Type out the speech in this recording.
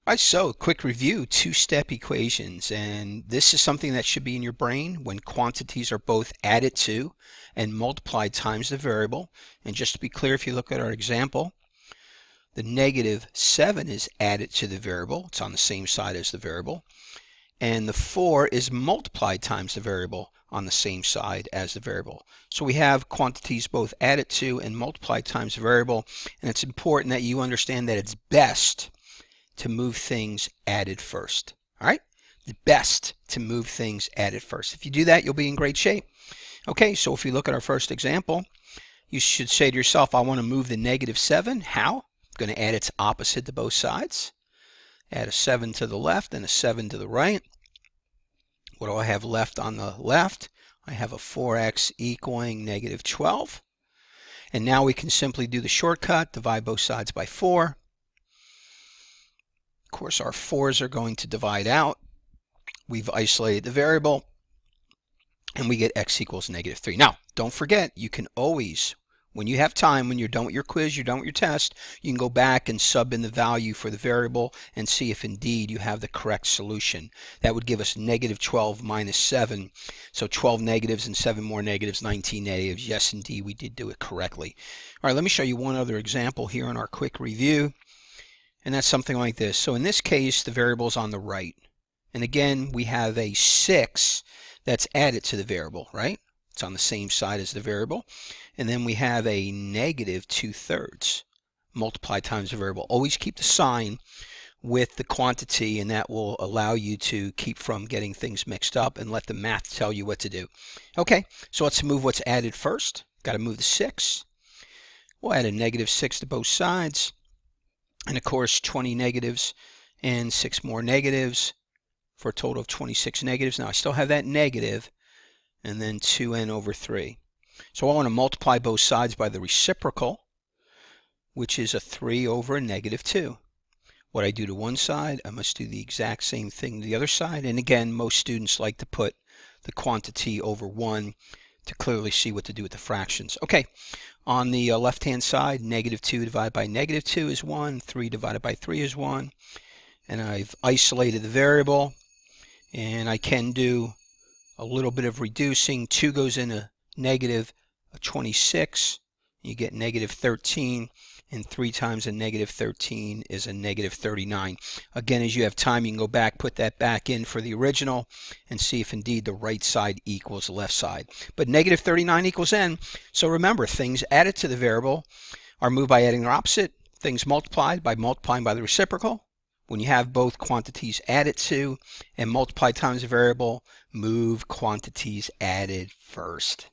All right, so quick review, two-step equations, and this is something that should be in your brain when quantities are both added to and multiplied times the variable. And just to be clear, if you look at our example, the -7 is added to the variable. It's on the same side as the variable. And the 4 is multiplied times the variable on the same side as the variable. So we have quantities both added to and multiplied times the variable, and it's important that you understand that it's best to move things added first. All right? The best to move things added first. If you do that, you'll be in great shape. Okay, so if you look at our first example, you should say to yourself, I want to move the -7. How? I'm going to add its opposite to both sides. Add a 7 to the left and a 7 to the right. What do I have left on the left? I have a 4x equaling -12. And now we can simply do the shortcut, divide both sides by 4. Of course, our 4's are going to divide out. We've isolated the variable, and we get x equals -3. Now, don't forget, you can always, when you have time, when you're done with your quiz, you're done with your test, you can go back and sub in the value for the variable and see if indeed you have the correct solution. That would give us -12 minus 7. So 12 negatives and 7 more negatives, 19 negatives. Yes, indeed, we did do it correctly. All right, let me show you one other example here in our quick review. And that's something like this. So in this case, the variable is on the right. And again, we have a 6 that's added to the variable, right? It's on the same side as the variable. And then we have a -2/3 multiplied times the variable. Always keep the sign with the quantity, and that will allow you to keep from getting things mixed up and let the math tell you what to do. Okay, so let's move what's added first. Got to move the 6. We'll add a -6 to both sides. And of course, 20 negatives and 6 more negatives for a total of 26 negatives. Now I still have that negative, and then 2n/3. So I want to multiply both sides by the reciprocal, which is a 3 over a -2. What I do to one side, I must do the exact same thing to the other side. And again, most students like to put the quantity over 1 to clearly see what to do with the fractions. Okay, on the left-hand side, -2 divided by -2 is 1. 3 divided by 3 is 1. And I've isolated the variable. And I can do a little bit of reducing. 2 goes into -26. You get -13. And 3 times a -13 is a -39. Again, as you have time, you can go back, put that back in for the original, and see if indeed the right side equals the left side. But -39 equals n. So remember, things added to the variable are moved by adding their opposite. Things multiplied by multiplying by the reciprocal. When you have both quantities added to and multiplied times the variable, move quantities added first.